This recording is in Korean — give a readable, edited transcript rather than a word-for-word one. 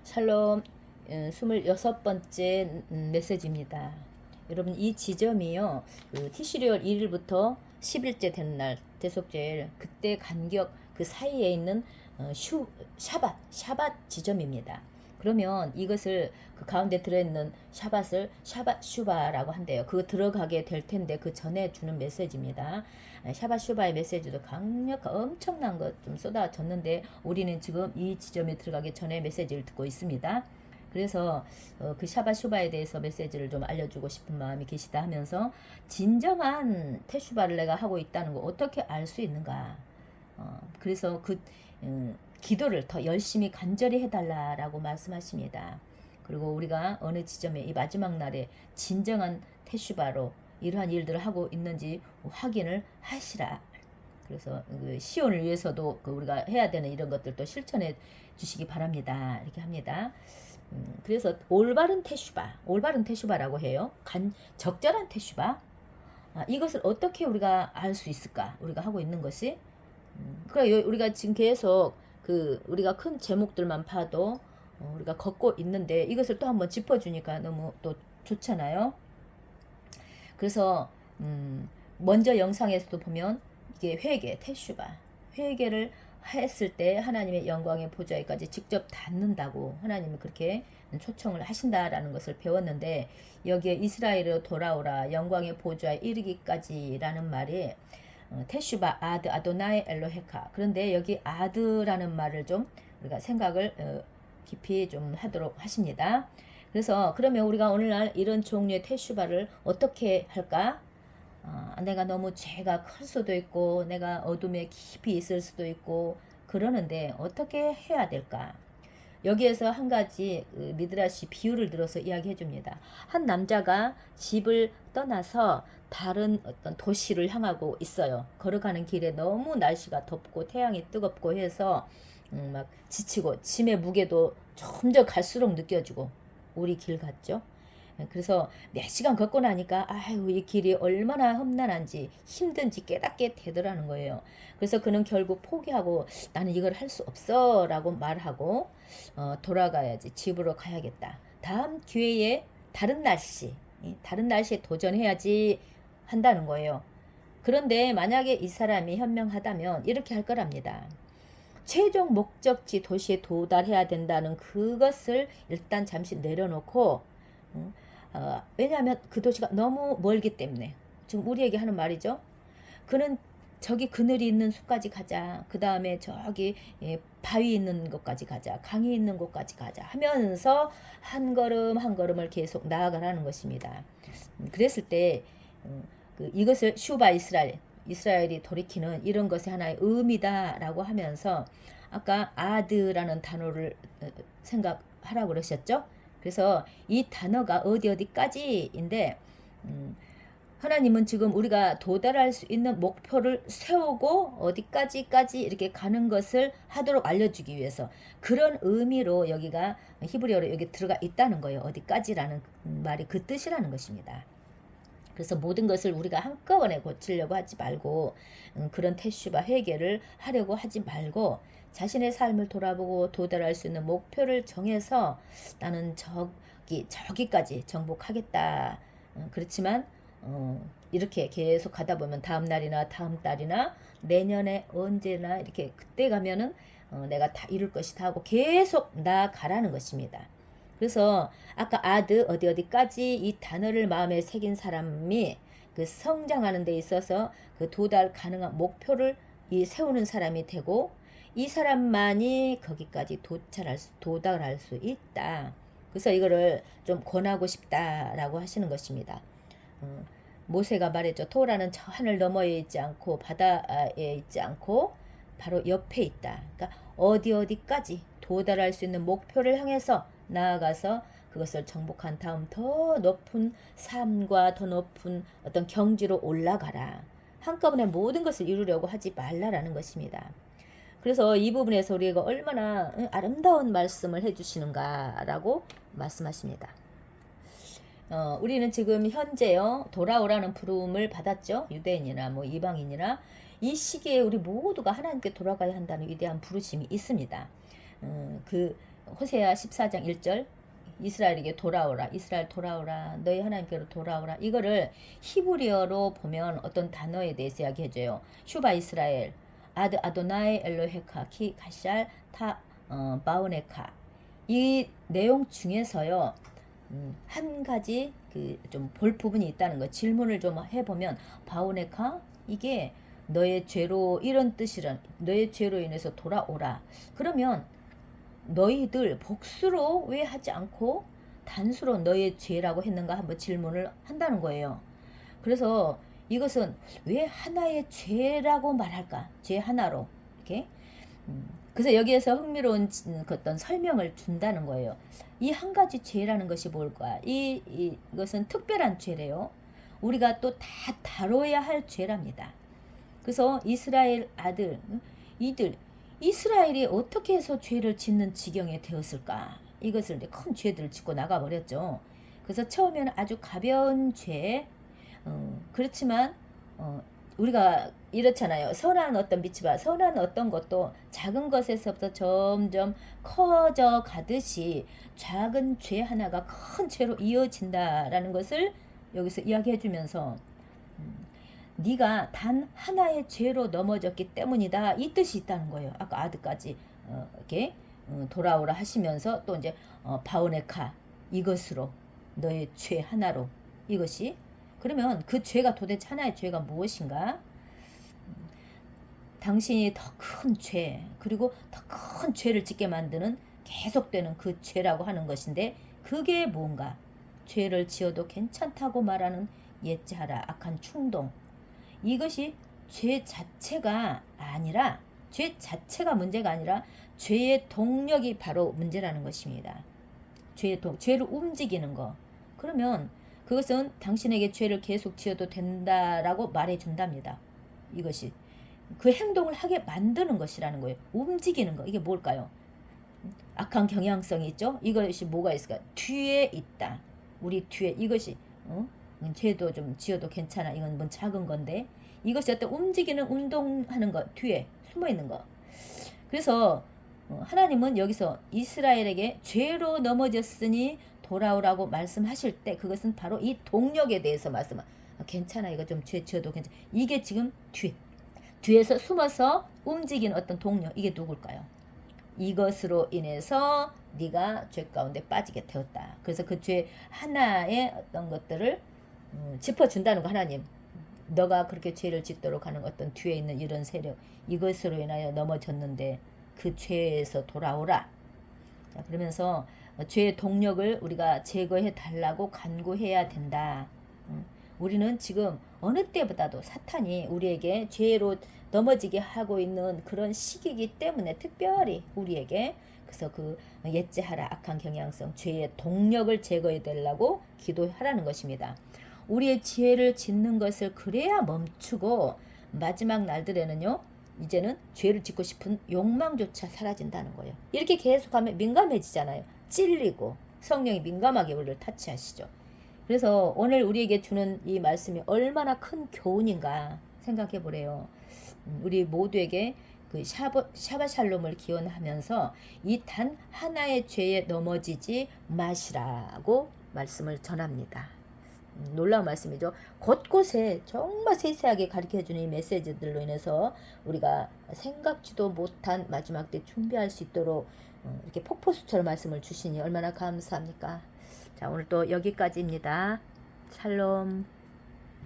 샬롬 26번째 메시지입니다. 여러분 이 지점이요. 티시리얼 1일부터 10일째 되는 날 대속제일 그때 간격 그 사이에 있는 샤밧 지점입니다. 그러면 이것을 그 가운데 들어있는 샤밧을 샤밧 슈바라고 한대요. 그거 들어가게 될 텐데 그 전에 주는 메시지입니다. 샤밧 슈바의 메시지도 강력한 엄청난 것 좀 쏟아졌는데 우리는 지금 이 지점에 들어가기 전에 메시지를 듣고 있습니다. 그래서 그 샤밧 슈바에 대해서 메시지를 좀 알려주고 싶은 마음이 계시다 하면서 진정한 테슈바를 내가 하고 있다는 거 어떻게 알 수 있는가. 그래서 기도를 더 열심히 간절히 해달라라고 말씀하십니다. 그리고 우리가 어느 지점에 이 마지막 날에 진정한 테슈바로 이러한 일들을 하고 있는지 확인을 하시라. 그래서 그 시온을 위해서도 우리가 해야 되는 이런 것들도 실천해 주시기 바랍니다. 이렇게 합니다. 그래서 올바른 테슈바라고 해요. 적절한 테슈바. 이것을 어떻게 우리가 알 수 있을까? 우리가 하고 있는 것이. 그러니까 우리가 지금 계속 우리가 큰 제목들만 봐도 우리가 걷고 있는데 이것을 또 한번 짚어주니까 너무 또 좋잖아요. 그래서 먼저 영상에서도 보면 이게 회개를 했을 때 하나님의 영광의 보좌에까지 직접 닿는다고 하나님이 그렇게 초청을 하신다라는 것을 배웠는데 여기에 이스라엘로 돌아오라 영광의 보좌에 이르기까지라는 말이 테슈바 아드 아도나의 엘로헤카. 그런데 여기 아드라는 말을 좀 우리가 생각을 깊이 좀 하도록 하십니다. 그래서 그러면 우리가 오늘날 이런 종류의 테슈바를 어떻게 할까? 내가 너무 죄가 클 수도 있고 내가 어둠에 깊이 있을 수도 있고 그러는데 어떻게 해야 될까? 여기에서 한 가지 미드라시 비유를 들어서 이야기해 줍니다. 한 남자가 집을 떠나서 다른 어떤 도시를 향하고 있어요. 걸어가는 길에 너무 날씨가 덥고 태양이 뜨겁고 해서 막 지치고 짐의 무게도 점점 갈수록 느껴지고 우리 길 같죠? 그래서 몇 시간 걷고 나니까 아유 이 길이 얼마나 험난한지 힘든지 깨닫게 되더라는 거예요. 그래서 그는 결국 포기하고 나는 이걸 할 수 없어 라고 말하고 돌아가야지 집으로 가야겠다. 다음 기회에 다른 날씨에 도전해야지 한다는 거예요. 그런데 만약에 이 사람이 현명하다면 이렇게 할 거랍니다. 최종 목적지 도시에 도달해야 된다는 그것을 일단 잠시 내려놓고 왜냐하면 그 도시가 너무 멀기 때문에 지금 우리에게 하는 말이죠. 그는 저기 그늘이 있는 숲까지 가자. 그 다음에 저기 바위 있는 곳까지 가자. 강이 있는 곳까지 가자 하면서 한 걸음 한 걸음을 계속 나아가라는 것입니다. 그랬을 때 이것을 슈바 이스라엘이 돌이키는 이런 것이 하나의 의미다라고 하면서 아까 아드라는 단어를 생각하라고 그러셨죠? 그래서 이 단어가 어디까지인데 하나님은 지금 우리가 도달할 수 있는 목표를 세우고 어디까지 이렇게 가는 것을 하도록 알려주기 위해서 그런 의미로 여기가 히브리어로 여기 들어가 있다는 거예요. 어디까지라는 말이 그 뜻이라는 것입니다. 그래서 모든 것을 우리가 한꺼번에 고치려고 하지 말고 그런 테슈바 회개를 하려고 하지 말고 자신의 삶을 돌아보고 도달할 수 있는 목표를 정해서 나는 저기까지 정복하겠다. 그렇지만 이렇게 계속 가다 보면 다음 날이나 다음 달이나 내년에 언제나 이렇게 그때 가면은 내가 다 이룰 것이다 하고 계속 나아가라는 것입니다. 그래서 아까 아드 어디까지 이 단어를 마음에 새긴 사람이 그 성장하는 데 있어서 그 도달 가능한 목표를 세우는 사람이 되고 이 사람만이 거기까지 도달할 수 있다. 그래서 이거를 좀 권하고 싶다라고 하시는 것입니다. 모세가 말했죠. 토라는 저 하늘 너머에 있지 않고 바다에 있지 않고 바로 옆에 있다. 그러니까 어디까지 도달할 수 있는 목표를 향해서 나아가서 그것을 정복한 다음 더 높은 삶과 더 높은 어떤 경지로 올라가라. 한꺼번에 모든 것을 이루려고 하지 말라라는 것입니다. 그래서 이 부분에서 우리가 얼마나 아름다운 말씀을 해주시는가라고 말씀하십니다. 우리는 지금 현재요 돌아오라는 부름을 받았죠. 유대인이나 뭐 이방인이나 이 시기에 우리 모두가 하나님께 돌아가야 한다는 위대한 부르심이 있습니다. 호세아 14장 1절 이스라엘에게 돌아오라. 이스라엘 돌아오라. 너희 하나님께로 돌아오라. 이거를 히브리어로 보면 어떤 단어에 대해서 이야기해줘요. 슈바 이스라엘 아드 아도나이 엘로헤카 키 가샬 타 바우네카. 이 내용 중에서요. 한 가지 그 좀 볼 부분이 있다는 거. 질문을 좀 해보면 바우네카 이게 너의 죄로 이런 뜻이란 너의 죄로 인해서 돌아오라. 그러면 너희들 복수로 왜 하지 않고 단수로 너의 죄라고 했는가 한번 질문을 한다는 거예요. 그래서 이것은 왜 하나의 죄라고 말할까? 죄 하나로 이렇게. 그래서 여기에서 흥미로운 어떤 설명을 준다는 거예요. 이 한 가지 죄라는 것이 뭘까? 이것은 특별한 죄래요. 우리가 또 다 다뤄야 할 죄랍니다. 그래서 이스라엘 아들 이스라엘이 어떻게 해서 죄를 짓는 지경에 되었을까? 이것을 이제 큰 죄들을 짓고 나가버렸죠. 그래서 처음에는 아주 가벼운 죄, 그렇지만 우리가 이렇잖아요. 선한 어떤 미츠바, 선한 어떤 것도 작은 것에서부터 점점 커져 가듯이 작은 죄 하나가 큰 죄로 이어진다라는 것을 여기서 이야기해주면서 네가 단 하나의 죄로 넘어졌기 때문이다. 이 뜻이 있다는 거예요. 아까 아드까지 이렇게 돌아오라 하시면서 또 이제 바오네카 이것으로 너의 죄 하나로 이것이 그러면 그 죄가 도대체 하나의 죄가 무엇인가? 당신이 더 큰 죄 그리고 더 큰 죄를 짓게 만드는 계속되는 그 죄라고 하는 것인데 그게 뭔가? 죄를 지어도 괜찮다고 말하는 예지하라 악한 충동. 이것이 죄 자체가 아니라 죄 자체가 문제가 아니라 죄의 동력이 바로 문제라는 것입니다. 죄를 움직이는 거. 그러면 그것은 당신에게 죄를 계속 지어도 된다라고 말해준답니다. 이것이 그 행동을 하게 만드는 것이라는 거예요. 움직이는 거. 이게 뭘까요? 악한 경향성이 있죠. 이것이 뭐가 있을까? 뒤에 있다. 우리 뒤에 이것이 죄도 좀 지어도 괜찮아. 이건 뭐 작은 건데 이것이 어떤 움직이는 운동하는 것 뒤에 숨어 있는 거. 그래서 하나님은 여기서 이스라엘에게 죄로 넘어졌으니 돌아오라고 말씀하실 때 그것은 바로 이 동력에 대해서 괜찮아. 이거 좀 죄 지어도 괜찮아. 이게 지금 뒤에서 숨어서 움직이는 어떤 동력. 이게 누굴까요? 이것으로 인해서 네가 죄 가운데 빠지게 되었다. 그래서 그 죄 하나의 어떤 것들을 짚어준다는 거. 하나님 너가 그렇게 죄를 짓도록 하는 어떤 뒤에 있는 이런 세력 이것으로 인하여 넘어졌는데 그 죄에서 돌아오라. 자, 그러면서 죄의 동력을 우리가 제거해 달라고 간구해야 된다. 우리는 지금 어느 때보다도 사탄이 우리에게 죄로 넘어지게 하고 있는 그런 시기이기 때문에 특별히 우리에게 그래서 그 예제하라 악한 경향성 죄의 동력을 제거해 달라고 기도하라는 것입니다. 우리의 지혜를 짓는 것을 그래야 멈추고 마지막 날들에는요 이제는 죄를 짓고 싶은 욕망조차 사라진다는 거예요. 이렇게 계속하면 민감해지잖아요. 찔리고 성령이 민감하게 우리를 타치하시죠. 그래서 오늘 우리에게 주는 이 말씀이 얼마나 큰 교훈인가 생각해 보래요. 우리 모두에게 그 샤바샬롬을 기원하면서 이 단 하나의 죄에 넘어지지 마시라고 말씀을 전합니다. 놀라운 말씀이죠. 곳곳에 정말 세세하게 가르쳐주는 이 메시지들로 인해서 우리가 생각지도 못한 마지막 때 준비할 수 있도록 이렇게 폭포수처럼 말씀을 주시니 얼마나 감사합니까? 자, 오늘 또 여기까지입니다. 샬롬.